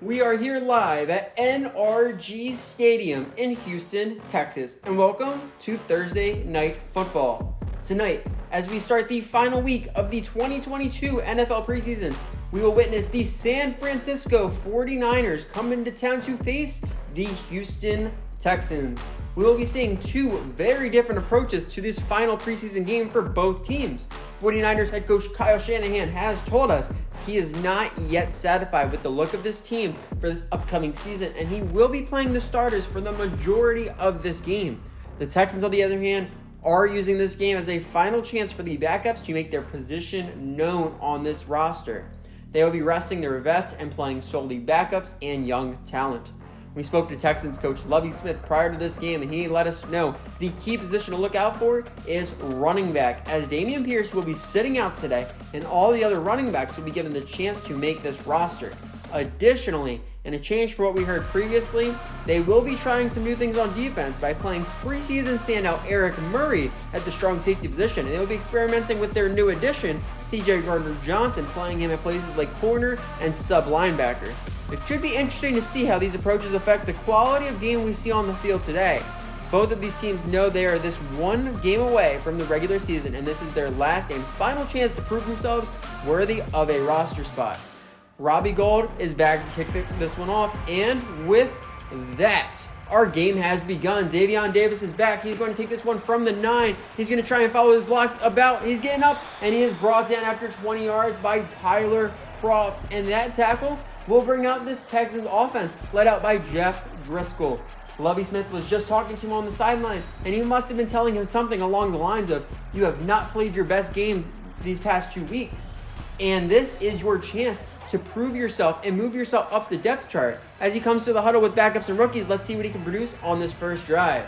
We are here live at NRG Stadium in Houston, Texas, and welcome to Thursday Night Football. Tonight, as we start the final week of the 2022 NFL Preseason, we will witness the San Francisco 49ers come into town to face the Houston Texans. We will be seeing two very different approaches to this final preseason game for both teams. 49ers head coach Kyle Shanahan has told us he is not yet satisfied with the look of this team for this upcoming season, and he will be playing the starters for the majority of this game. The Texans, on the other hand, are using this game as a final chance for the backups to make their position known on this roster. They will be resting their vets and playing solely backups and young talent. We spoke to Texans coach Lovie Smith prior to this game, and he let us know the key position to look out for is running back, as Dameon Pierce will be sitting out today, and all the other running backs will be given the chance to make this roster. Additionally, in a change for what we heard previously, they will be trying some new things on defense by playing preseason standout Eric Murray at the strong safety position, and they will be experimenting with their new addition, CJ Gardner-Johnson, playing him at places like corner and sub-linebacker. It should be interesting to see how these approaches affect the quality of game we see on the field today. Both of these teams know they are this one game away from the regular season, and this is their last and final chance to prove themselves worthy of a roster spot. Robbie Gould is back to kick this one off, and with that, our game has begun. Davion Davis is back. He's going to take this one from the 9. He's going to try and follow his blocks about. He's getting up, and he is brought down after 20 yards by Tyler Croft, and that tackle will bring out this Texans offense, led out by Jeff Driscoll. Lovie Smith was just talking to him on the sideline, and he must have been telling him something along the lines of, "You have not played your best game these past 2 weeks, and this is your chance to prove yourself and move yourself up the depth chart." As he comes to the huddle with backups and rookies, let's see what he can produce on this first drive.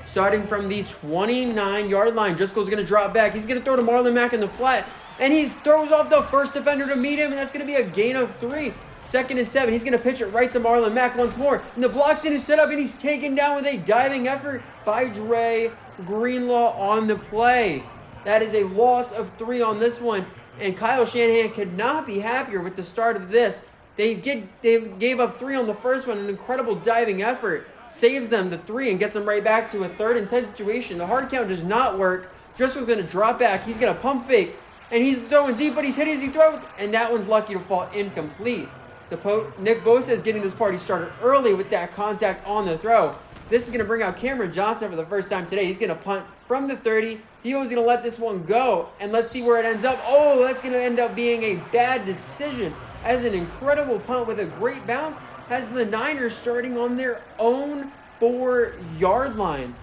Starting from the 29-yard line, Driscoll's going to drop back. He's going to throw to Marlon Mack in the flat, and he throws off the first defender to meet him, and that's going to be a gain of 3. 2nd and 7. He's going to pitch it right to Marlon Mack once more. And the block's in his setup, and he's taken down with a diving effort by Dre Greenlaw on the play. That is a loss of 3 on this one. And Kyle Shanahan could not be happier with the start of this. They gave up 3 on the first one. An incredible diving effort saves them the 3 and gets them right back to a 3rd and 10 situation. The hard count does not work. Driscoll's going to drop back. He's going to pump fake. And he's throwing deep, but he's hitting as he throws. And that one's lucky to fall incomplete. Nick Bosa is getting this party started early with that contact on the throw. This is going to bring out Cameron Johnson for the first time today. He's going to punt from the 30. Debo's going to let this one go, and let's see where it ends up. Oh, that's going to end up being a bad decision, as an incredible punt with a great bounce has the Niners starting on their own 4-yard line.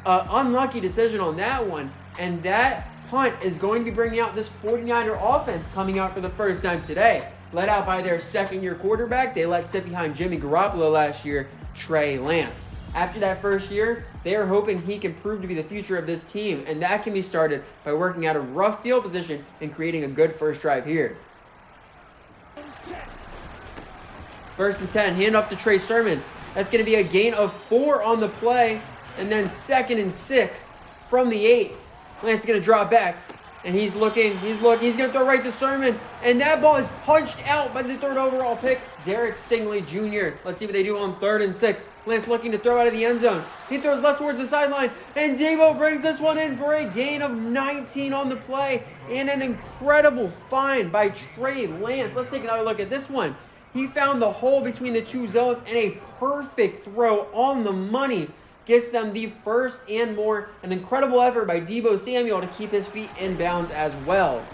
Unlucky decision on that one, and that punt is going to be bringing out this 49er offense coming out for the first time today. Led out by their second-year quarterback, they let sit behind Jimmy Garoppolo last year, Trey Lance. After that first year, they are hoping he can prove to be the future of this team, and that can be started by working out a rough field position and creating a good first drive here. 1st and 10, hand off to Trey Sermon. That's going to be a gain of 4 on the play, and then 2nd and 6 from the 8. Lance is going to drop back. And he's looking, he's going to throw right to Sermon. And that ball is punched out by the 3rd overall pick, Derek Stingley Jr. Let's see what they do on 3rd and 6. Lance looking to throw out of the end zone. He throws left towards the sideline. And Debo brings this one in for a gain of 19 on the play. And an incredible find by Trey Lance. Let's take another look at this one. He found the hole between the 2 zones, and a perfect throw on the money gets them the first and more. An incredible effort by Debo Samuel to keep his feet in bounds as well.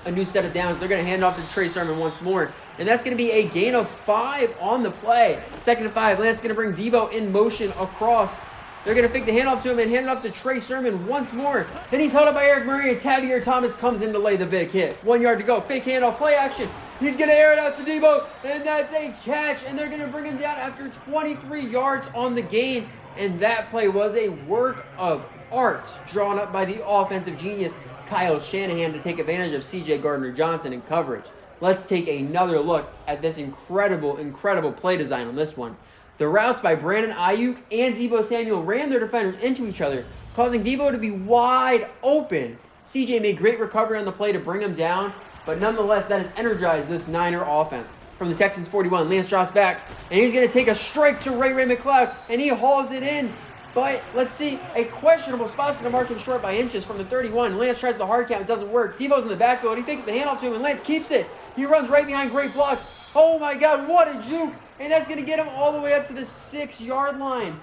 A new set of downs. They're going to hand off to Trey Sermon once more. And that's going to be a gain of 5 on the play. 2nd and 5. Lance going to bring Debo in motion across. They're going to fake the handoff to him and hand it off to Trey Sermon once more. And he's held up by Eric Murray, and Tavier Thomas comes in to lay the big hit. 1 yard to go. Fake handoff, play action. He's going to air it out to Debo, and that's a catch. And they're going to bring him down after 23 yards on the gain. And that play was a work of art drawn up by the offensive genius Kyle Shanahan to take advantage of CJ Gardner-Johnson in coverage. Let's take another look at this incredible play design on this one. The routes by Brandon Ayuk and Debo Samuel ran their defenders into each other, causing Debo to be wide open. CJ made great recovery on the play to bring him down, but nonetheless, that has energized this Niner offense. from the Texans 41. Lance drops back, and he's going to take a strike to Ray McLeod, and he hauls it in. But let's see, a questionable spot's going to mark him short by inches from the 31. Lance tries the hard count, it doesn't work. Debo's in the backfield, he fakes the handoff to him, and Lance keeps it. He runs right behind, great blocks. Oh my God, what a juke! And that's going to get him all the way up to the 6-yard line.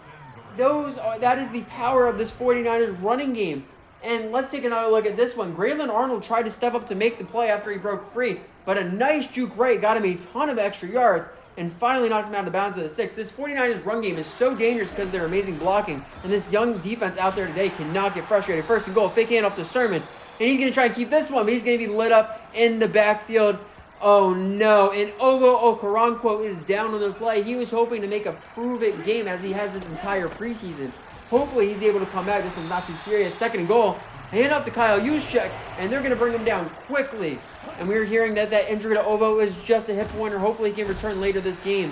That is the power of this 49ers running game. And let's take another look at this one. Grayland Arnold tried to step up to make the play after he broke free, but a nice juke right got him a ton of extra yards and finally knocked him out of bounds at the 6. This 49ers run game is so dangerous because of their amazing blocking, and this young defense out there today cannot get frustrated. First and goal, fake handoff to Sermon, and he's going to try and keep this one, but he's going to be lit up in the backfield. Oh no, and Ovo Okoronkwo is down on the play. He was hoping to make a prove-it game as he has this entire preseason. Hopefully he's able to come back. This one's not too serious. Second and goal, hand off to Kyle Juszczyk, and they're going to bring him down quickly. And we were hearing that injury to Ovo is just a hip pointer. Hopefully he can return later this game.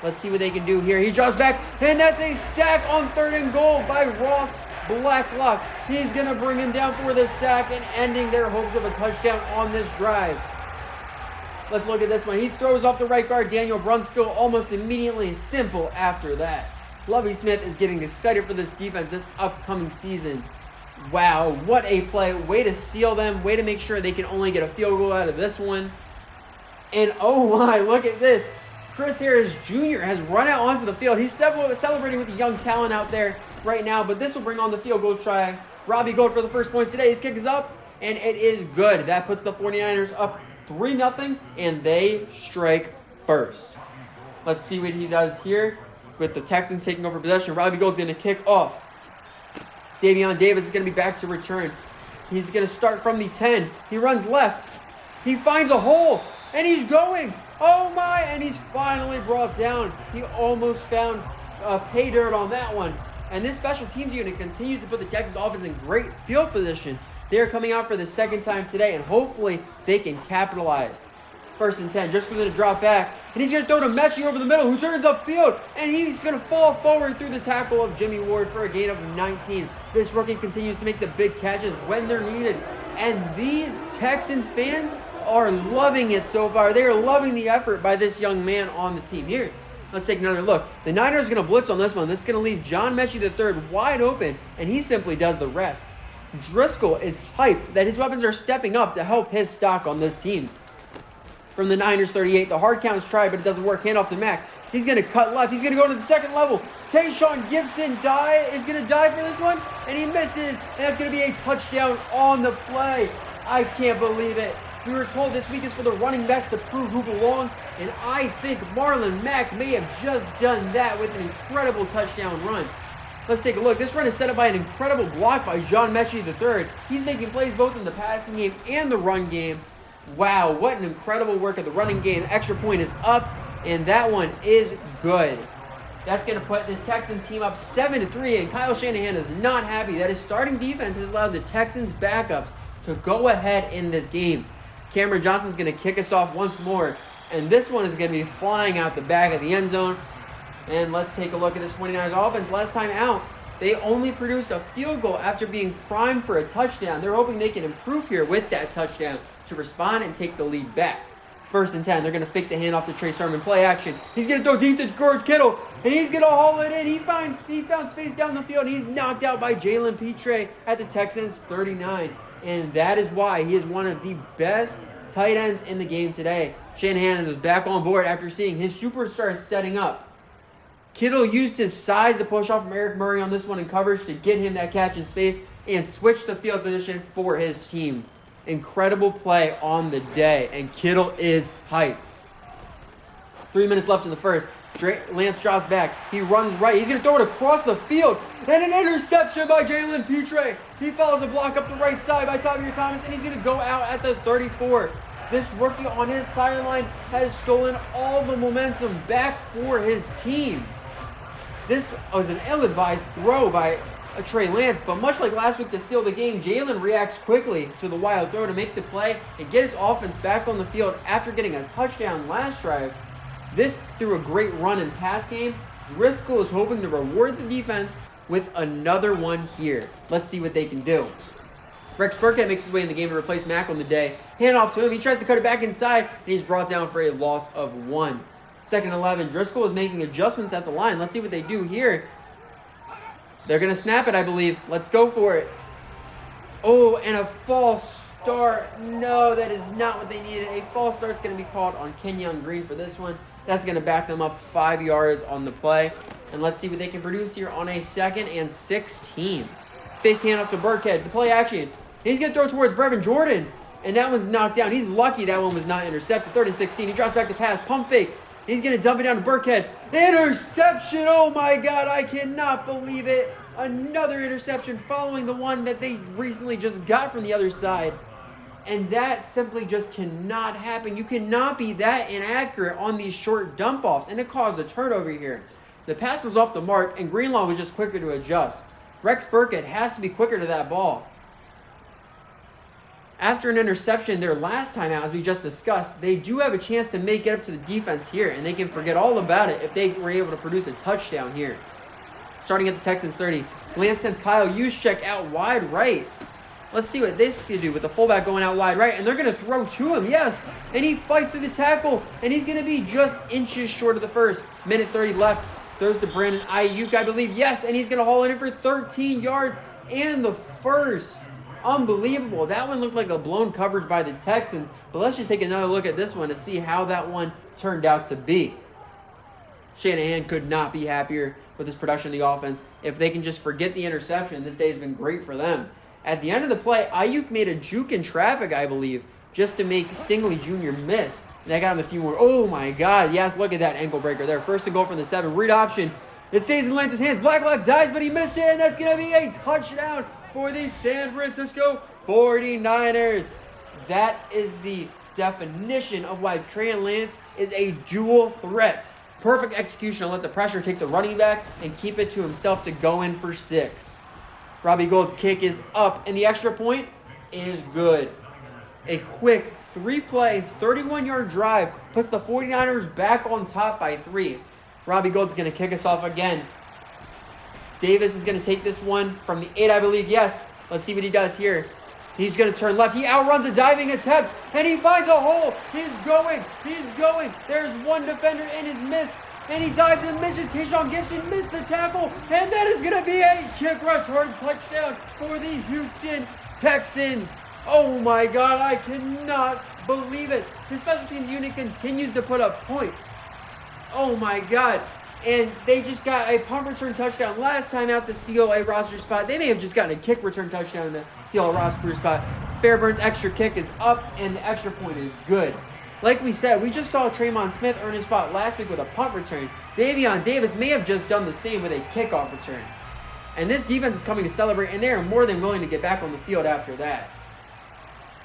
Let's see what they can do here. He draws back, and that's a sack on third and goal by Ross Blacklock. He's going to bring him down for the sack and ending their hopes of a touchdown on this drive. Let's look at this one. He throws off the right guard, Daniel Brunskill, almost immediately. Simple after that. Lovie Smith is getting excited for this defense this upcoming season. Wow, what a play. Way to seal them. Way to make sure they can only get a field goal out of this one. And oh my, look at this. Chris Harris Jr. has run out onto the field. He's celebrating with the young talent out there right now, but this will bring on the field goal try. Robbie Gold for the first points today. His kick is up, and it is good. That puts the 49ers up 3-0, and they strike first. Let's see what he does here with the Texans taking over possession. Robbie Gold's going to kick off. Davion Davis is going to be back to return. He's going to start from the 10. He runs left. He finds a hole, and he's going. Oh my, and he's finally brought down. He almost found pay dirt on that one. And this special teams unit continues to put the Texans offense in great field position. They're coming out for the second time today, and hopefully they can capitalize. First and 10. Driscoll's going to drop back, and he's going to throw to Mechie over the middle, who turns upfield, and he's going to fall forward through the tackle of Jimmy Ward for a gain of 19. This rookie continues to make the big catches when they're needed, and these Texans fans are loving it so far. They are loving the effort by this young man on the team. Here, let's take another look. The Niners are going to blitz on this one. This is going to leave John Mechie III wide open, and he simply does the rest. Driscoll is hyped that his weapons are stepping up to help his stock on this team. From the Niners 38, the hard count is tried, but it doesn't work. Handoff to Mack. He's going to cut left. He's going to go to the second level. Tayshaun Gibson is going to die for this one, and he misses, and that's going to be a touchdown on the play. I can't believe it. We were told this week is for the running backs to prove who belongs, and I think Marlon Mack may have just done that with an incredible touchdown run. Let's take a look. This run is set up by an incredible block by John Mechie III. He's making plays both in the passing game and the run game. Wow, what an incredible work of the running game. Extra point is up, and that one is good. That's going to put this Texans team up 7-3, and Kyle Shanahan is not happy that his starting defense has allowed the Texans backups to go ahead in this game. Cameron Johnson's going to kick us off once more, and this one is going to be flying out the back of the end zone. And let's take a look at this 49ers offense. Last time out, they only produced a field goal after being primed for a touchdown. They're hoping they can improve here with that touchdown to respond and take the lead back. First and 10, they're going to fake the handoff to Trey Sermon. Play action. He's going to throw deep to George Kittle, and he's going to haul it in. He found space down the field, and he's knocked out by Jalen Petre at the Texans 39. And that is why he is one of the best tight ends in the game today. Shanahan is back on board after seeing his superstars setting up. Kittle used his size to push off from Eric Murray on this one in coverage to get him that catch in space and switch the field position for his team. Incredible play on the day, and Kittle is hyped. 3 minutes left in the first. Lance drops back. He runs right. He's going to throw it across the field, and an interception by Jalen Petre. He follows a block up the right side by Tavierre Thomas, and he's going to go out at the 34. This rookie on his sideline has stolen all the momentum back for his team. This was an ill-advised throw by Trey Lance, but much like last week to seal the game, Jalen reacts quickly to the wild throw to make the play and get his offense back on the field after getting a touchdown last drive. This through a great run and pass game. Driscoll is hoping to reward the defense with another one here. Let's see what they can do. Rex Burkhead makes his way in the game to replace Mack on the day. Hand off to him. He tries to cut it back inside, and he's brought down for a loss of 1. 2nd and 11. Driscoll is making adjustments at the line. Let's see what they do here. They're going to snap it, I believe. Let's go for it. Oh, and a false start. No, that is not what they needed. A false start's going to be called on Kenyon Green for this one. That's going to back them up 5 yards on the play. And let's see what they can produce here on a 2nd and 16. Fake handoff to Burkhead. The play action. He's going to throw towards Brevin Jordan. And that one's knocked down. He's lucky that one was not intercepted. 3rd and 16. He drops back the pass. Pump fake. He's going to dump it down to Burkhead. Interception. Oh, my God. I cannot believe it. Another interception following the one that they recently just got from the other side. And that simply just cannot happen. You cannot be that inaccurate on these short dump-offs. And it caused a turnover here. The pass was off the mark, and Greenlaw was just quicker to adjust. Rex Burkhead has to be quicker to that ball. After an interception their last time out, as we just discussed, they do have a chance to make it up to the defense here, and they can forget all about it if they were able to produce a touchdown here. Starting at the Texans 30, Lance sends Kyle Juszczyk out wide right. Let's see what this can do with the fullback going out wide right, and they're going to throw to him, yes, and he fights through the tackle, and he's going to be just inches short of the first. Minute 30 left. Throws to Brandon Ayuk, I believe, yes, and he's going to haul it in for 13 yards and the first. Unbelievable. That one looked like a blown coverage by the Texans, but let's just take another look at this one to see how that one turned out to be. Shanahan could not be happier with his production of the offense. If they can just forget the interception, this day has been great for them. At the end of the play, Ayuk made a juke in traffic, I believe, just to make Stingley Jr. miss. And I got him a few more. Oh, my God. Yes, look at that ankle breaker there. 1st and goal from the 7. Read option. It stays in Lance's hands. Blacklock dies, but he missed it, and that's going to be a touchdown for the San Francisco 49ers. That is the definition of why Trey Lance is a dual threat. Perfect execution to let the pressure take the running back and keep it to himself to go in for 6. Robbie Gould's kick is up, and the extra point is good. A quick 3-play, 31-yard drive puts the 49ers back on top by 3. Robbie Gould's going to kick us off again. Davis is going to take this one from the 8, I believe. Yes. Let's see what he does here. He's going to turn left. He outruns a diving attempt, and he finds a hole. He's going. There's one defender, and he's missed. And he dives and misses. Tayshaun Gibson missed the tackle, and that is going to be a kick return touchdown for the Houston Texans. Oh, my God. I cannot believe it. The special teams unit continues to put up points. Oh, my God. And they just got a punt return touchdown last time out to seal a roster spot. They may have just gotten a kick return touchdown to seal a roster spot. Fairburn's extra kick is up, and the extra point is good. Like we said, we just saw Tremon Smith earn his spot last week with a punt return. Davion Davis may have just done the same with a kickoff return. And this defense is coming to celebrate, and they are more than willing to get back on the field after that.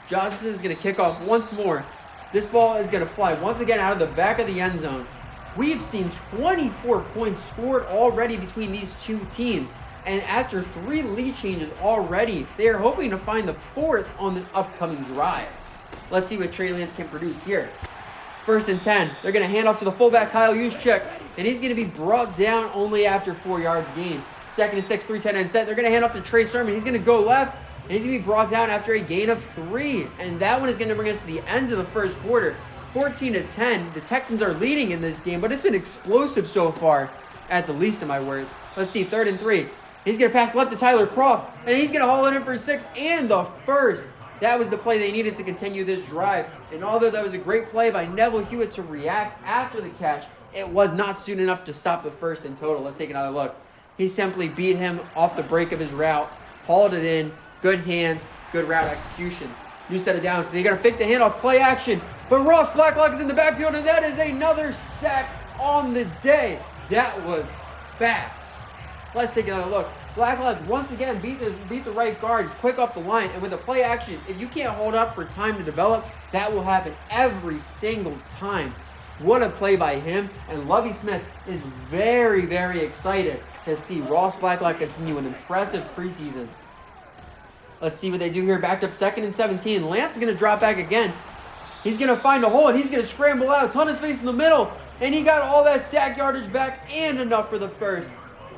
Johnson is going to kick off once more. This ball is going to fly once again out of the back of the end zone. We've seen 24 points scored already between these two teams. And after 3 lead changes already, they are hoping to find the 4th on this upcoming drive. Let's see what Trey Lance can produce here. 1st and 10. They're going to hand off to the fullback, Kyle Juszczyk. And he's going to be brought down only after 4 yards gained. 2nd and 6, 3 10 and set. They're going to hand off to Trey Sermon. He's going to go left. And he's going to be brought down after a gain of 3. And that one is going to bring us to the end of the first quarter. 14-10. The Texans are leading in this game, but it's been explosive so far, at the least of my words. Let's see, 3rd and 3. He's going to pass left to Tyler Kroft, and he's going to haul it in for 6 and the first. That was the play they needed to continue this drive. And although that was a great play by Neville Hewitt to react after the catch, it was not soon enough to stop the first in total. Let's take another look. He simply beat him off the break of his route, hauled it in, good hands, good route execution. New set of downs. They're going to fake the handoff, play action. But Ross Blacklock is in the backfield, and that is another sack on the day. That was fast. Let's take another look. Blacklock once again beat the right guard quick off the line, and with the play action, if you can't hold up for time to develop, that will happen every single time. What a play by him, and Lovie Smith is very, very excited to see Ross Blacklock continue an impressive preseason. Let's see what they do here. Backed up 2nd and 17. Lance is going to drop back again. He's going to find a hole, and he's going to scramble out. Ton of space in the middle, and he got all that sack yardage back and enough for the first.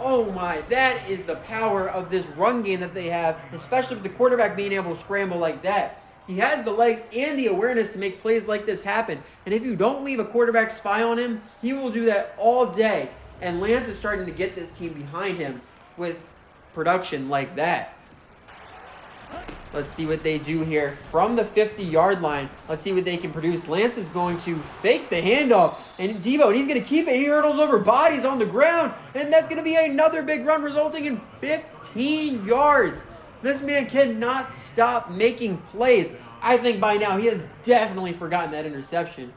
Oh my, that is the power of this run game that they have, especially with the quarterback being able to scramble like that. He has the legs and the awareness to make plays like this happen. And if you don't leave a quarterback spy on him, he will do that all day. And Lance is starting to get this team behind him with production like that. Let's see what they do here from the 50-yard line. Let's see what they can produce. Lance is going to fake the handoff. And Debo, and he's going to keep it. He hurdles over bodies on the ground. And that's going to be another big run resulting in 15 yards. This man cannot stop making plays. I think by now he has definitely forgotten that interception.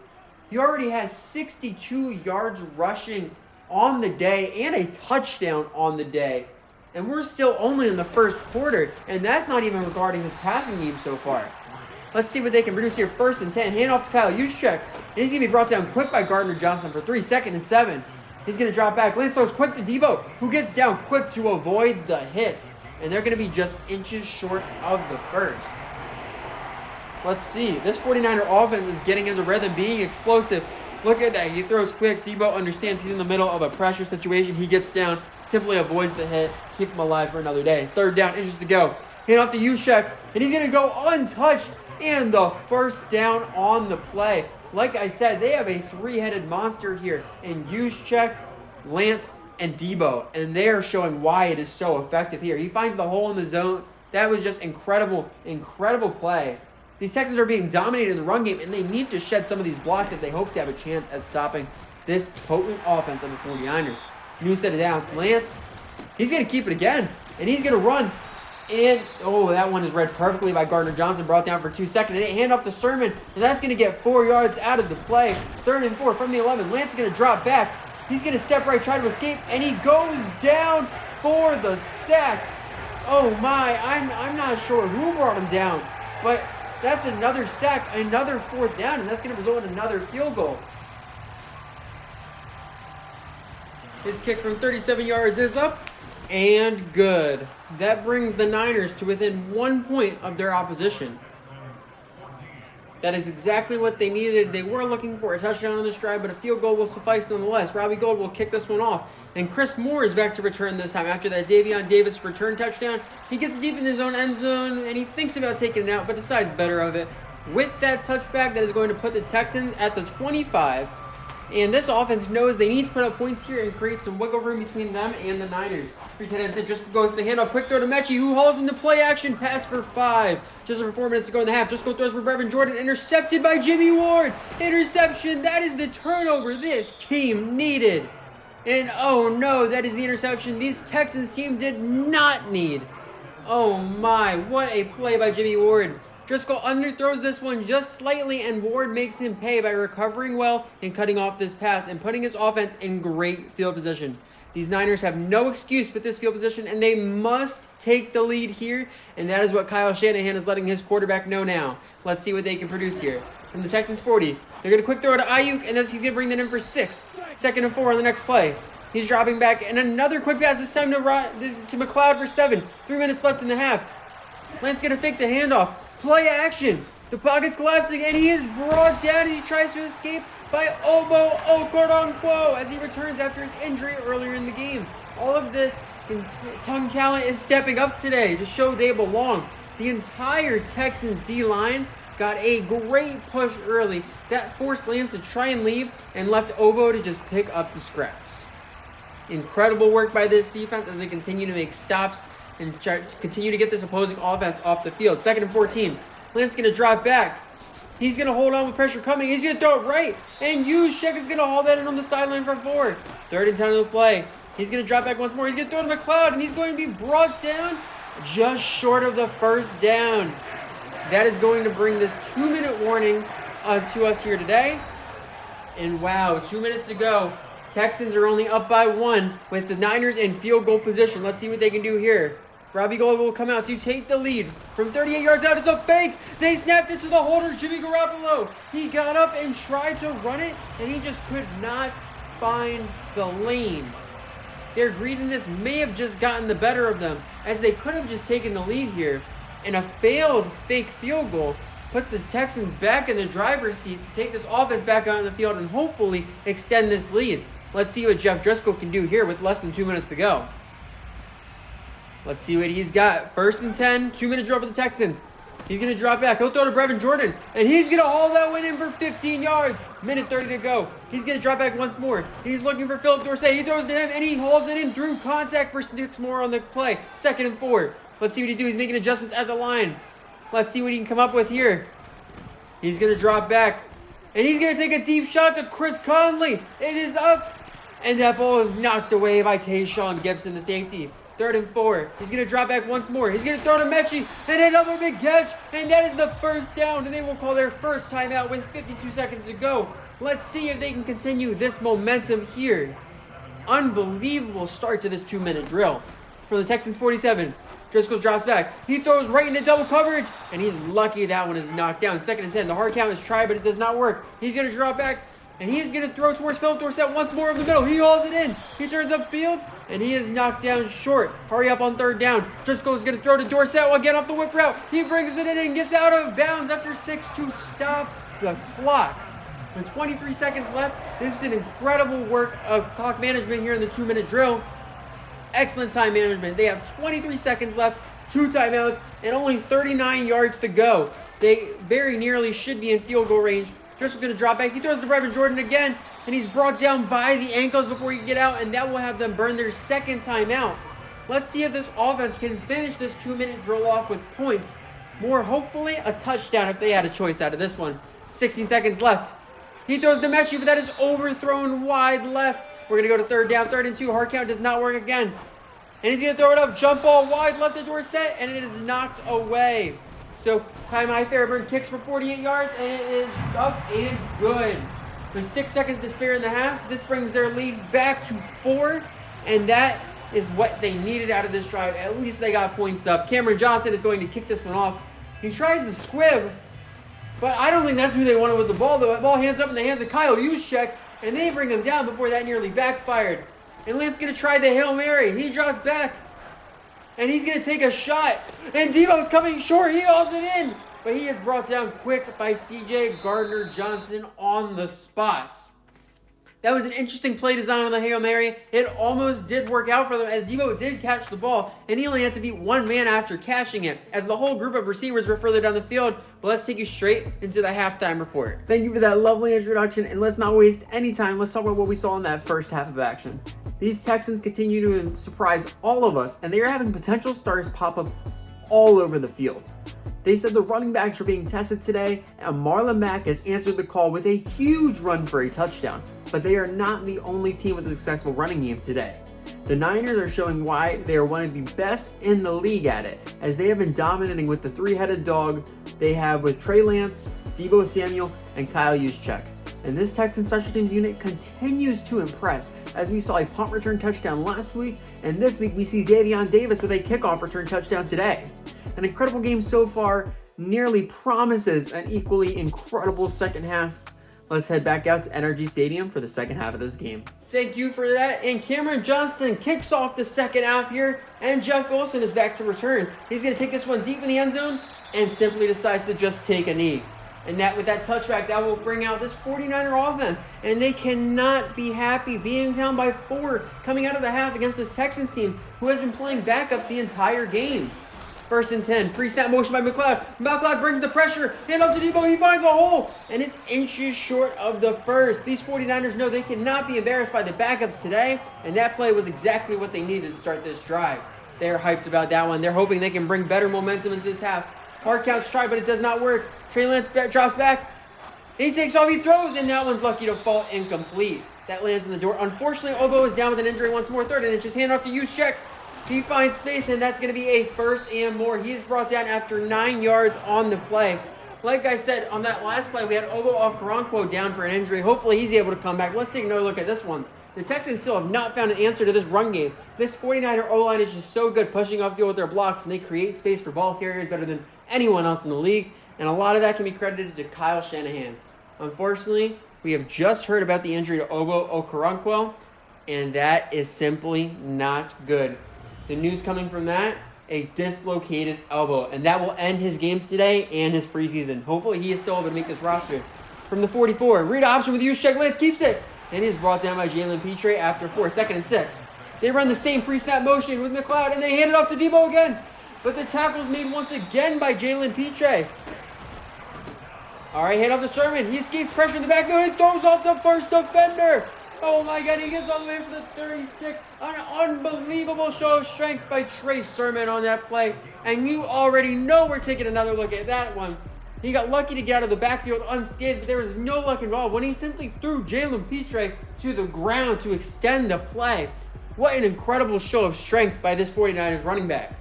He already has 62 yards rushing on the day and a touchdown on the day. And we're still only in the first quarter, and that's not even regarding this passing game so far. Let's see what they can produce here. 1st and 10. Hand off to Kyle Juszczyk. And he's going to be brought down quick by Gardner Johnson for 3. 2nd and 7. He's going to drop back. Lance throws quick to Debo, who gets down quick to avoid the hit. And they're going to be just inches short of the first. Let's see. This 49er offense is getting into rhythm, being explosive. Look at that. He throws quick. Debo understands he's in the middle of a pressure situation. He gets down, simply avoids the hit, keep him alive for another day. 3rd down, inches to go. Hand off to Juszczyk, and he's going to go untouched. And the 1st down on the play. Like I said, they have a 3-headed monster here in Juszczyk, Lance, and Debo. And they are showing why it is so effective here. He finds the hole in the zone. That was just incredible, incredible play. These Texans are being dominated in the run game, and they need to shed some of these blocks if they hope to have a chance at stopping this potent offense of the 49ers. New set of downs. Lance, he's going to keep it again, and he's going to run. And, oh, that one is read perfectly by Gardner Johnson, brought down for 2 seconds. And hand off to Sermon, and that's going to get 4 yards out of the play. 3rd and 4 from the 11. Lance is going to drop back. He's going to step right, try to escape, and he goes down for the sack. Oh, my, I'm not sure who brought him down, but that's another sack, another 4th down, and that's going to result in another field goal. His kick from 37 yards is up and good. That brings the Niners to within 1 point of their opposition. That is exactly what they needed. They were looking for a touchdown on this drive, but a field goal will suffice nonetheless. Robbie Gould will kick this one off. And Chris Moore is back to return this time. After that Davion Davis return touchdown, he gets deep in his own end zone, and he thinks about taking it out, but decides better of it. With that touchback, that is going to put the Texans at the 25. And this offense knows they need to put up points here and create some wiggle room between them and the Niners. 3 tight ends. It just goes to the handoff. Quick throw to Mechie, who hauls into play action. Pass for 5. Just over 4 minutes to go in the half. Just go throws for Brevin Jordan. Intercepted by Jimmy Ward. Interception. That is the turnover this team needed. And oh no, that is the interception these Texans team did not need. Oh my, what a play by Jimmy Ward. Driscoll underthrows this one just slightly, and Ward makes him pay by recovering well and cutting off this pass and putting his offense in great field position. These Niners have no excuse with this field position, and they must take the lead here, and that is what Kyle Shanahan is letting his quarterback know now. Let's see what they can produce here. From the Texans 40, they're going to quick throw to Ayuk, and that's he's going to bring that in for 6. 2nd and 4 on the next play. He's dropping back, and another quick pass this time to McLeod for 7. 3 minutes left in the half. Lance going to fake the handoff. Play action. The pocket's collapsing, and he is brought down as he tries to escape by Obo Okoronkwo as he returns after his injury earlier in the game. All of this young talent is stepping up today to show they belong. The entire Texans D-line got a great push early that forced Lance to try and leave and left Obo to just pick up the scraps. Incredible work by this defense as they continue to make stops and try to continue to get this opposing offense off the field. 2nd and 14. Lance going to drop back. He's going to hold on with pressure coming. He's going to throw it right. And Juszczyk is going to haul that in on the sideline for 4. 3rd and 10 of the play. He's going to drop back once more. He's going to throw to McLeod, and he's going to be brought down just short of the 1st down. That is going to bring this 2-minute warning to us here today. And wow, 2 minutes to go. Texans are only up by 1 with the Niners in field goal position. Let's see what they can do here. Robbie Gould will come out to take the lead. From 38 yards out, it's a fake. They snapped it to the holder, Jimmy Garoppolo. He got up and tried to run it, and he just could not find the lane. Their greediness may have just gotten the better of them, as they could have just taken the lead here. And a failed fake field goal puts the Texans back in the driver's seat to take this offense back out on the field and hopefully extend this lead. Let's see what Jeff Driscoll can do here with less than 2 minutes to go. Let's see what he's got. 1st and 10, 2-minute drill for the Texans. He's going to drop back. He'll throw to Brevin Jordan, and he's going to haul that one in for 15 yards. Minute 30 to go. He's going to drop back once more. He's looking for Philip Dorsett. He throws to him, and he hauls it in through contact for 6 more on the play. 2nd and 4. Let's see what he do. He's making adjustments at the line. Let's see what he can come up with here. He's going to drop back, and he's going to take a deep shot to Chris Conley. It is up, and that ball is knocked away by Tayshaun Gibson, the safety. 3rd and 4. He's going to drop back once more. He's going to throw to Mechie, and another big catch, and that is the 1st down, and they will call their first timeout with 52 seconds to go. Let's see if they can continue this momentum here. Unbelievable start to this 2-minute drill. From the Texans 47, Driscoll drops back. He throws right into double coverage, and he's lucky that one is knocked down. 2nd and 10. The hard count is tried, but it does not work. He's going to drop back, and he's going to throw towards Philip Dorsett once more over the middle. He hauls it in. He turns upfield, and he is knocked down short. Hurry up on 3rd down. Driscoll is going to throw to Dorsett again off the whip route. He brings it in and gets out of bounds after 6 to stop the clock. With 23 seconds left, this is an incredible work of clock management here in the 2-minute drill. Excellent time management. They have 23 seconds left, 2 timeouts, and only 39 yards to go. They very nearly should be in field goal range. Driscoll's going to drop back. He throws to Brevin Jordan again, and he's brought down by the ankles before he can get out, and that will have them burn their 2nd timeout. Let's see if this offense can finish this 2-minute drill off with points. More hopefully, a touchdown if they had a choice out of this one. 16 seconds left. He throws to Mechie, but that is overthrown wide left. We're going to go to 3rd down. 3rd and 2. Hard count does not work again. And he's going to throw it up. Jump ball wide left to Dorsett, and it is knocked away. So, Kai Fairburn kicks for 48 yards, and it is up and good. With 6 seconds to spare in the half, this brings their lead back to 4, and that is what they needed out of this drive. At least they got points up. Cameron Johnson is going to kick this one off. He tries the squib, but I don't think that's who they wanted with the ball. The ball hands up in the hands of Kyle Juszczyk, and they bring him down before that nearly backfired. And Lance going to try the Hail Mary. He drops back, and he's going to take a shot. And Devo's coming short. He hauls it in. But he is brought down quick by C.J. Gardner-Johnson on the spots. That was an interesting play design on the Hail Mary. It almost did work out for them as Devo did catch the ball, and he only had to beat one man after catching it, as the whole group of receivers were further down the field. But let's take you straight into the halftime report. Thank you for that lovely introduction, and let's not waste any time. Let's talk about what we saw in that first half of action. These Texans continue to surprise all of us, and they are having potential stars pop up all over the field. They said the running backs are being tested today, and Marlon Mack has answered the call with a huge run for a touchdown. But they are not the only team with a successful running game today. The Niners are showing why they are one of the best in the league at it, as they have been dominating with the three-headed dog they have with Trey Lance, Deebo Samuel, and Kyle Juszczyk. And this Texans special teams unit continues to impress, as we saw a punt return touchdown last week, and this week we see Davion Davis with a kickoff return touchdown today. An incredible game so far, nearly promises an equally incredible second half. Let's head back out to NRG Stadium for the second half of this game. Thank you for that, and Cameron Johnston kicks off the second half here, and Jeff Wilson is back to return. He's going to take this one deep in the end zone, and simply decides to just take a knee. And that with that touchback, that will bring out this 49er offense. And they cannot be happy being down by 4 coming out of the half against this Texans team, who has been playing backups the entire game. 1st and 10, pre-snap motion by McLeod. McLeod brings the pressure, and up to Deebo, he finds a hole, and it's inches short of the first. These 49ers know they cannot be embarrassed by the backups today, and that play was exactly what they needed to start this drive. They're hyped about that one. They're hoping they can bring better momentum into this half. Hard count's tried, but it does not work. Trey Lance drops back. He takes off, he throws, and that one's lucky to fall incomplete. That lands in the door. Unfortunately, Obo is down with an injury once more. 3rd and inches, hand off to Juszczyk. He finds space, and that's going to be a 1st and more. He is brought down after 9 yards on the play. Like I said, on that last play, we had Obo Okoronkwo down for an injury. Hopefully, he's able to come back. Let's take another look at this one. The Texans still have not found an answer to this run game. This 49er O-line is just so good pushing upfield with their blocks, and they create space for ball carriers better than anyone else in the league. And a lot of that can be credited to Kyle Shanahan. Unfortunately, we have just heard about the injury to Obo Okoronkwo, and that is simply not good. The news coming from that, a dislocated elbow, and that will end his game today and his preseason. Hopefully he is still able to make this roster. From the 44, read option with Juszczyk. Lance keeps it, And he's brought down by Jalen Petre after 4. 2nd and 6. They run the same pre-snap motion with McLeod, and they hand it off to Debo again. But the tackle is made once again by Jalen Petre. All right, hand off to Sermon. He escapes pressure in the backfield and throws off the first defender. Oh my God, he gets all the way up to the 36. An unbelievable show of strength by Trey Sermon on that play. And you already know we're taking another look at that one. He got lucky to get out of the backfield unscathed, but there was no luck involved when he simply threw Jalen Petre to the ground to extend the play. What an incredible show of strength by this 49ers running back.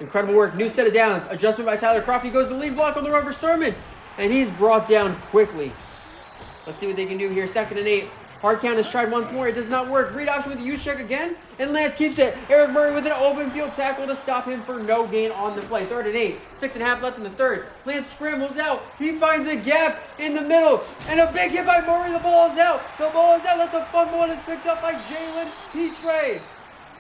Incredible work. New set of downs. Adjustment by Tyler Croft. He goes to lead block on the run for Sermon. And he's brought down quickly. Let's see what they can do here. 2nd and 8. Hard count is tried once more. It does not work. Read option with the use check again. And Lance keeps it. Eric Murray with an open field tackle to stop him for no gain on the play. 3rd and 8. 6.5 left in the 3rd. Lance scrambles out. He finds a gap in the middle. And a big hit by Murray. The ball is out. The ball is out. That's a fumble, and it's picked up by Jalen Petre.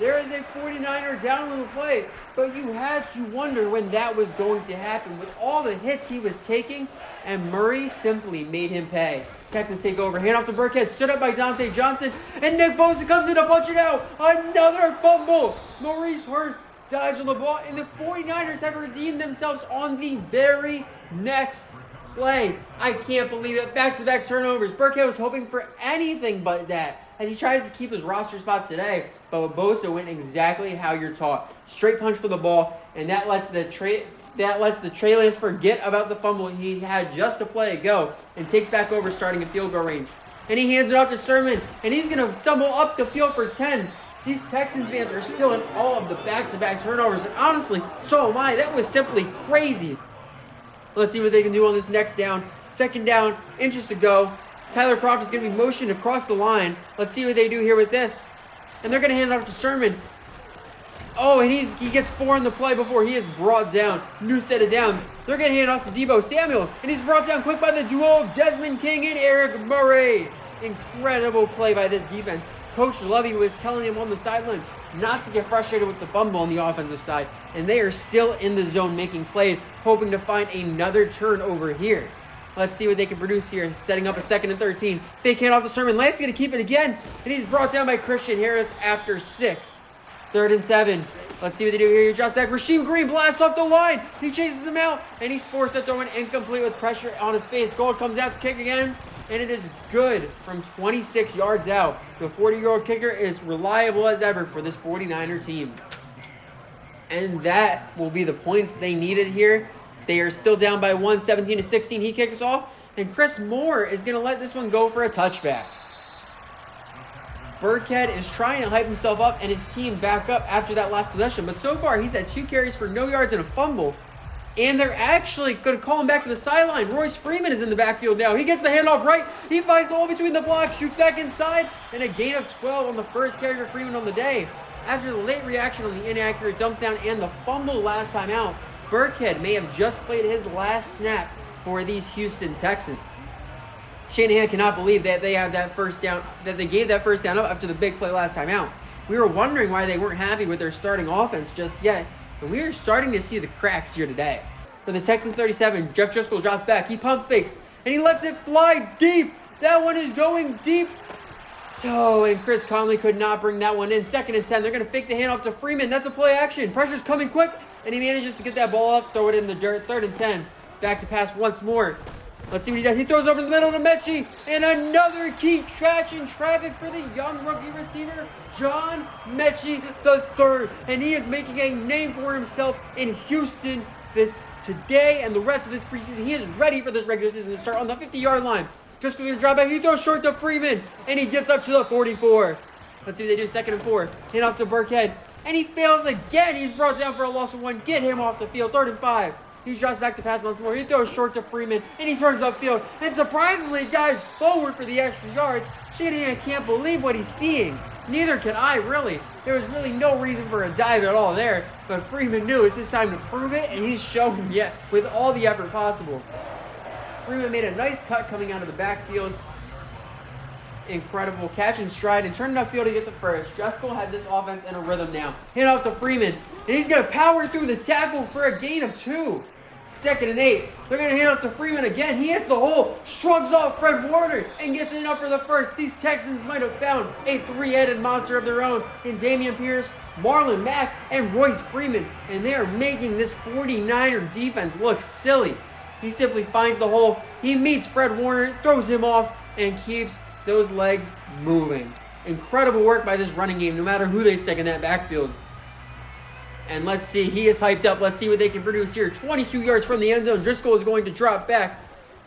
There is a 49er down on the play, but you had to wonder when that was going to happen with all the hits he was taking, and Murray simply made him pay. Texans take over. Hand off to Burkhead, stood up by Dante Johnson, and Nick Bosa comes in to punch it out. Another fumble. Maurice Hurst dives on the ball, and the 49ers have redeemed themselves on the very next play. I can't believe it. Back-to-back turnovers. Burkhead was hoping for anything but that as he tries to keep his roster spot today. But with Bosa went exactly how you're taught. Straight punch for the ball, and that lets the Trey Lance forget about the fumble he had just a play ago and takes back over starting in field goal range. And he hands it off to Sermon, and he's going to stumble up the field for 10. These Texans fans are still in awe of the back-to-back turnovers, and honestly, so am I. That was simply crazy. Let's see what they can do on this next down. 2nd down, inches to go. Tyler Croft is going to be motioned across the line. Let's see what they do here with this. And they're going to hand it off to Sermon. Oh, and he gets 4 in the play before he is brought down. New set of downs. They're going to hand it off to Debo Samuel. And he's brought down quick by the duo of Desmond King and Eric Murray. Incredible play by this defense. Coach Lovey was telling him on the sideline not to get frustrated with the fumble on the offensive side. And they are still in the zone making plays, hoping to find another turnover here. Let's see what they can produce here. Setting up a 2nd and 13. Fake handoff to Sermon. Lance going to keep it again. And he's brought down by Christian Harris after 6. 3rd and 7. Let's see what they do here. He drops back. Rasheem Green blasts off the line. He chases him out. And he's forced to throw an incomplete with pressure on his face. Gold comes out to kick again. And it is good from 26 yards out. The 40-year-old kicker is reliable as ever for this 49er team. And that will be the points they needed here. They are still down by 1, 17-16. He kicks off, and Chris Moore is going to let this one go for a touchback. Burkhead is trying to hype himself up and his team back up after that last possession, but so far he's had 2 carries for no yards and a fumble, and they're actually going to call him back to the sideline. Royce Freeman is in the backfield now. He gets the handoff right. He finds the hole between the blocks, shoots back inside, and a gain of 12 on the first carry for Freeman on the day. After the late reaction on the inaccurate dump down and the fumble last time out, Burkhead may have just played his last snap for these Houston Texans. Shanahan cannot believe that they have that first down, that they gave that first down up after the big play last time out. We were wondering why they weren't happy with their starting offense just yet, and we are starting to see the cracks here today. For the Texans 37, Jeff Driscoll drops back. He pump fakes, and he lets it fly deep. That one is going deep. Oh, and Chris Conley could not bring that one in. 2nd and 10. They're going to fake the handoff to Freeman. That's a play action. Pressure's coming quick, and he manages to get that ball off, throw it in the dirt. 3rd and 10. Back to pass once more. Let's see what he does. He throws over the middle to Mechie, and another key catch in traffic for the young rookie receiver, John Mechie III. And he is making a name for himself in Houston today and the rest of this preseason. He is ready for this regular season to start on the 50-yard line. Just going to drop back. He throws short to Freeman, and he gets up to the 44. Let's see what they do. 2nd and 4. Hand off to Burkhead, and he fails again. He's brought down for a loss of 1. Get him off the field. 3rd and 5. He drops back to pass once more. He throws short to Freeman, and he turns upfield, and surprisingly dives forward for the extra yards. Shanahan can't believe what he's seeing. Neither can I, really. There was really no reason for a dive at all there, but Freeman knew it's his time to prove it, and he's shown yet with all the effort possible. Freeman made a nice cut coming out of the backfield. Incredible catch and stride, and turned upfield to get the first. Driscoll had this offense in a rhythm now. Hand off to Freeman, and he's going to power through the tackle for a gain of 2. 2nd and 8. They're going to hand off to Freeman again. He hits the hole, shrugs off Fred Warner, and gets it enough for the first. These Texans might have found a three-headed monster of their own in Dameon Pierce, Marlon Mack, and Royce Freeman. And they are making this 49er defense look silly. He simply finds the hole. He meets Fred Warner, throws him off, and keeps those legs moving. Incredible work by this running game, no matter who they stick in that backfield. And let's see, he is hyped up. Let's see what they can produce here. 22 yards from the end zone. Driscoll is going to drop back.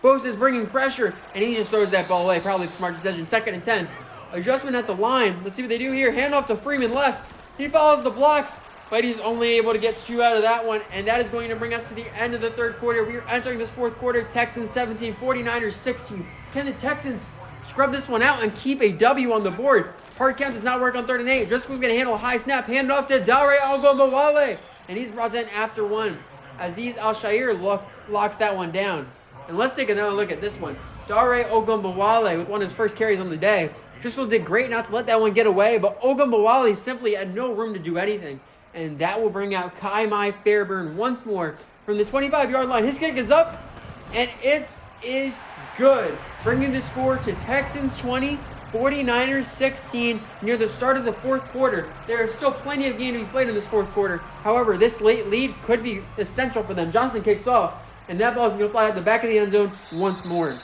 Bosa is bringing pressure, and he just throws that ball away. Probably the smart decision. 2nd and 10. Adjustment at the line. Let's see what they do here. Handoff to Freeman left. He follows the blocks, but he's only able to get 2 out of that one. And that is going to bring us to the end of the third quarter. We are entering this fourth quarter. Texans 17, 49ers 16. Can the Texans scrub this one out and keep a W on the board? Hard count does not work on 3rd and 8. Driscoll's going to handle a high snap. Hand off to Dare Ogunbowale. And he's brought in after one. Aziz Al-Shair locks that one down. And let's take another look at this one. Dare Ogunbowale with one of his first carries on the day. Driscoll did great not to let that one get away, but Ogunbowale simply had no room to do anything. And that will bring out Kai Fairburn once more from the 25-yard line. His kick is up, and it is good. Bringing the score to Texans 20, 49ers 16 near the start of the fourth quarter. There is still plenty of game to be played in this fourth quarter. However, this late lead could be essential for them. Johnson kicks off, and that ball is going to fly out the back of the end zone once more.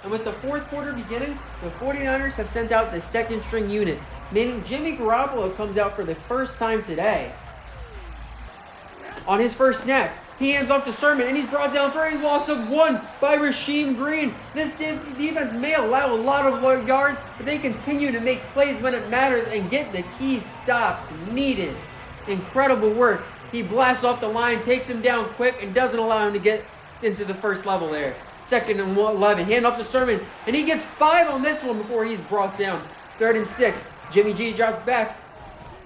And with the fourth quarter beginning, the 49ers have sent out the second string unit, meaning Jimmy Garoppolo comes out for the first time today. On his first snap, he hands off to Sermon, and he's brought down for a loss of 1 by Rasheem Green. This defense may allow a lot of yards, but they continue to make plays when it matters and get the key stops needed. Incredible work. He blasts off the line, takes him down quick, and doesn't allow him to get into the first level there. 2nd and 11, hand off to Sermon, and he gets 5 on this one before he's brought down. 3rd and 6, Jimmy G drops back,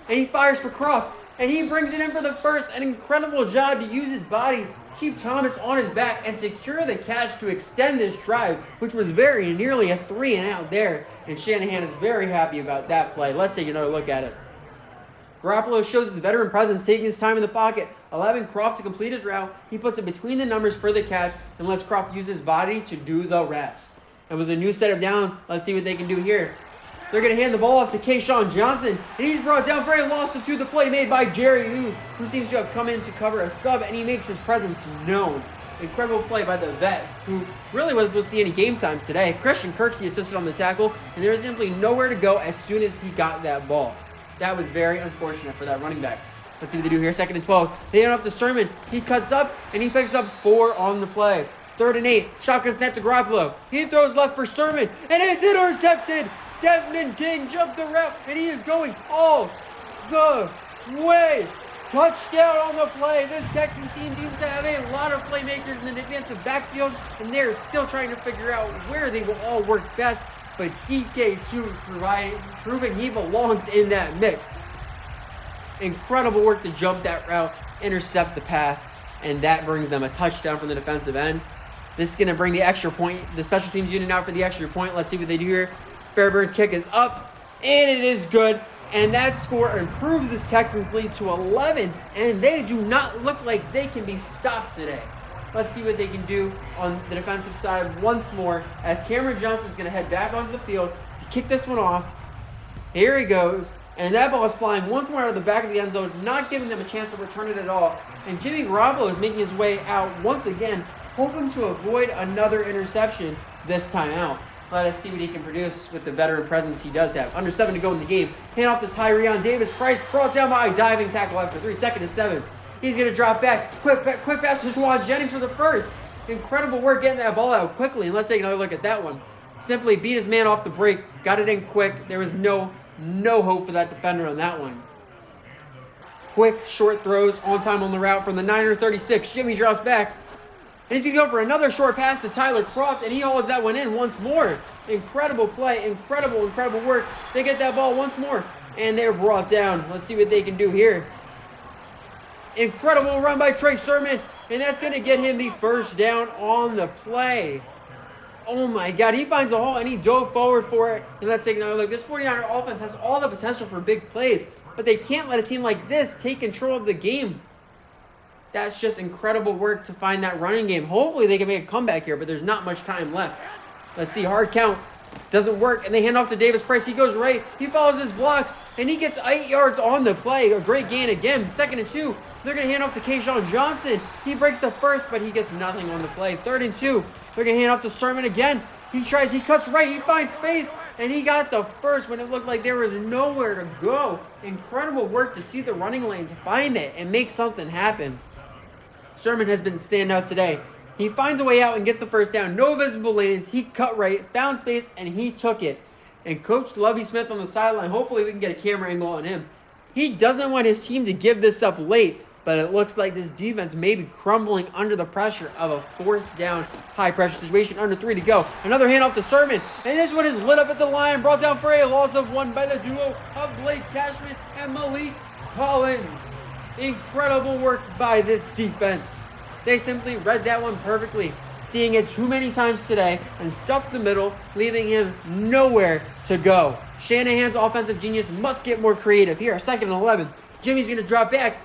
and he fires for Croft. And he brings it in for the first. An incredible job to use his body, keep Thomas on his back, and secure the catch to extend this drive, which was very nearly a 3-and-out there. And Shanahan is very happy about that play. Let's take another look at it. Garoppolo shows his veteran presence, taking his time in the pocket, allowing Croft to complete his route. He puts it between the numbers for the catch and lets Croft use his body to do the rest. And with a new set of downs, let's see what they can do here. They're going to hand the ball off to Kayshawn Johnson, and he's brought down for a loss of 2. The play made by Jerry Hughes, who seems to have come in to cover a sub, and he makes his presence known. Incredible play by the vet, who really wasn't supposed to see any game time today. Christian Kirksey assisted on the tackle, and there was simply nowhere to go as soon as he got that ball. That was very unfortunate for that running back. Let's see what they do here. 2nd and 12. They hand off to Sermon. He cuts up, and he picks up 4 on the play. 3rd and 8. Shotgun snap to Garoppolo. He throws left for Sermon, and it's intercepted. Desmond King jumped the route, and he is going all the way. Touchdown on the play. This Texan team seems to have a lot of playmakers in the defensive backfield, and they're still trying to figure out where they will all work best. But DK2 proving he belongs in that mix. Incredible work to jump that route, intercept the pass, and that brings them a touchdown from the defensive end. This is going to bring the extra point, the special teams unit out for the extra point. Let's see what they do here. Fairburn's kick is up, and it is good. And that score improves this Texans lead to 11, and they do not look like they can be stopped today. Let's see what they can do on the defensive side once more as Cameron Johnson is going to head back onto the field to kick this one off. Here he goes, and that ball is flying once more out of the back of the end zone, not giving them a chance to return it at all. And Jimmy Garoppolo is making his way out once again, hoping to avoid another interception this time out. Let us see what he can produce with the veteran presence he does have. Under 7 to go in the game. Hand off to Tyrion Davis-Price, brought down by a diving tackle after 3. 2nd and 7. He's going to drop back. Quick pass to Juwan Jennings for the first. Incredible work getting that ball out quickly. And let's take another look at that one. Simply beat his man off the break. Got it in quick. There was no hope for that defender on that one. Quick, short throws, on time on the route from the Niner 36. Jimmy drops back. And he's going to go for another short pass to Tyler Croft, and he hauls that one in once more. Incredible play, incredible work. They get that ball once more, and they're brought down. Let's see what they can do here. Incredible run by Trey Sermon, and that's going to get him the first down on the play. Oh my God, he finds a hole, and he dove forward for it. And let's take another look. This 49er offense has all the potential for big plays, but they can't let a team like this take control of the game. That's just incredible work to find that running game. Hopefully they can make a comeback here, but there's not much time left. Let's see, hard count. Doesn't work, and they hand off to Davis Price. He goes right. He follows his blocks, and he gets 8 yards on the play. A great gain again. 2nd and 2. They're going to hand off to Kayshawn Johnson. He breaks the first, but he gets nothing on the play. 3rd and 2. They're going to hand off to Sermon again. He cuts right. He finds space, and he got the first when it looked like there was nowhere to go. Incredible work to see the running lanes find it and make something happen. Sermon has been standout today. He finds a way out and gets the first down. No visible lanes. He cut right, found space, and he took it. And Coach Lovie Smith on the sideline, hopefully we can get a camera angle on him. He doesn't want his team to give this up late, but it looks like this defense may be crumbling under the pressure of a 4th down high-pressure situation. Under 3 to go. Another handoff to Sermon, and this one is lit up at the line. Brought down for a loss of 1 by the duo of Blake Cashman and Malik Collins. Incredible work by this defense. They simply read that one perfectly, seeing it too many times today and stuffed the middle, leaving him nowhere to go. Shanahan's offensive genius must get more creative. Here, 2nd and 11. Jimmy's going to drop back.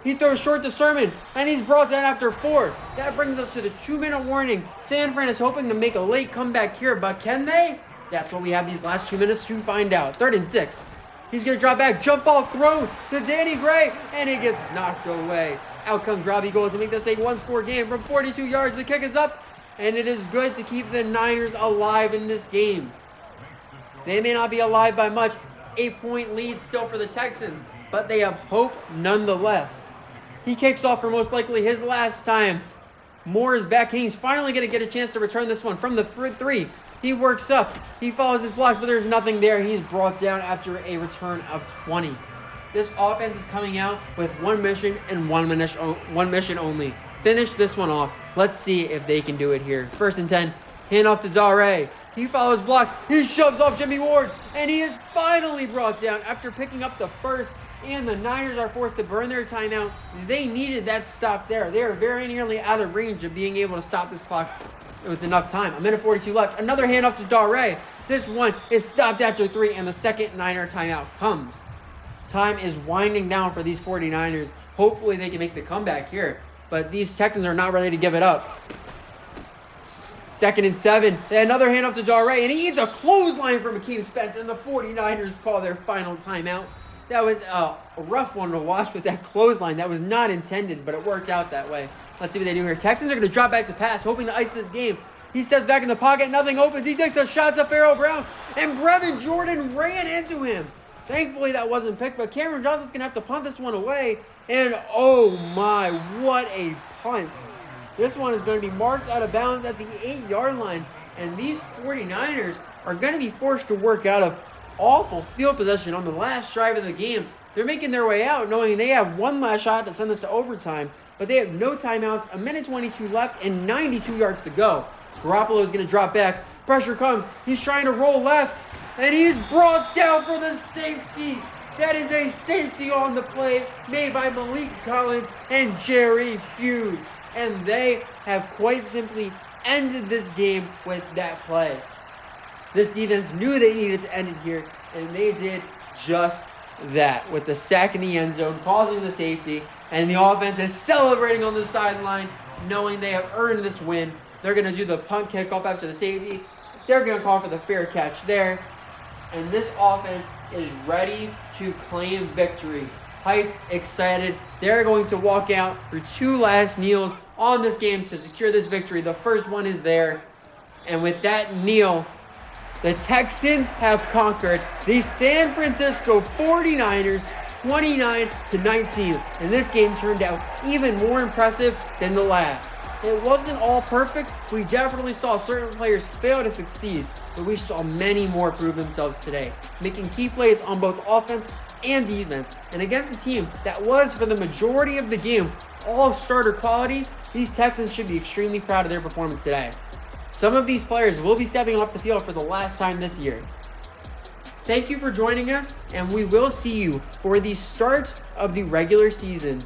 He throws short to Sermon, and he's brought down after 4. That brings us to the 2-minute warning. San Fran is hoping to make a late comeback here, but can they? That's what we have these last 2 minutes to find out. 3rd and 6. He's going to drop back, jump ball thrown to Danny Gray, and it gets knocked away. Out comes Robbie Gould to make this a 1-score game from 42 yards. The kick is up, and it is good to keep the Niners alive in this game. They may not be alive by much. 8-point lead still for the Texans, but they have hope nonetheless. He kicks off for most likely his last time. Moore is back, and he's finally going to get a chance to return this one from the 3. He works up. He follows his blocks, but there's nothing there, and he's brought down after a return of 20. This offense is coming out with one mission and one mission only. Finish this one off. Let's see if they can do it here. 1st and 10. Hand off to Dare. He follows blocks. He shoves off Jimmy Ward, and he is finally brought down after picking up the first. And the Niners are forced to burn their timeout. They needed that stop there. They are very nearly out of range of being able to stop this clock with enough time. 1:42 left. Another handoff to Dare. This one is stopped after 3, and the second Niner timeout comes. Time is winding down for these 49ers. Hopefully they can make the comeback here, but these Texans are not ready to give it up. 2nd and 7. Another handoff to Dare, and he eats a clothesline from Akeem Spence, and the 49ers call their final timeout. That was a rough one to watch with that clothesline. That was not intended, but it worked out that way. Let's see what they do here. Texans are going to drop back to pass, hoping to ice this game. He steps back in the pocket. Nothing opens. He takes a shot to Pharaoh Brown, and Brevin Jordan ran into him. Thankfully, that wasn't picked, but Cameron Johnson's going to have to punt this one away. And oh my, what a punt. This one is going to be marked out of bounds at the 8-yard line. And these 49ers are going to be forced to work out of awful field possession on the last drive of the game. They're making their way out, knowing they have one last shot to send this to overtime, but they have no timeouts, 1:22 left, and 92 yards to go. Garoppolo is going to drop back. Pressure comes. He's trying to roll left, and he's brought down for the safety. That is a safety on the play made by Malik Collins and Jerry Hughes, and they have quite simply ended this game with that play. This defense knew they needed to end it here, and they did just that with the sack in the end zone, causing the safety, and the offense is celebrating on the sideline, knowing they have earned this win. They're going to do the punt kickoff after the safety. They're going to call for the fair catch there, and this offense is ready to claim victory. Hyped, excited. They're going to walk out for 2 last kneels on this game to secure this victory. The first one is there, and with that kneel, the Texans have conquered the San Francisco 49ers 29-19. And this game turned out even more impressive than the last. It wasn't all perfect. We definitely saw certain players fail to succeed, but we saw many more prove themselves today, making key plays on both offense and defense. And against a team that was, for the majority of the game, all starter quality, these Texans should be extremely proud of their performance today. Some of these players will be stepping off the field for the last time this year. Thank you for joining us, and we will see you for the start of the regular season.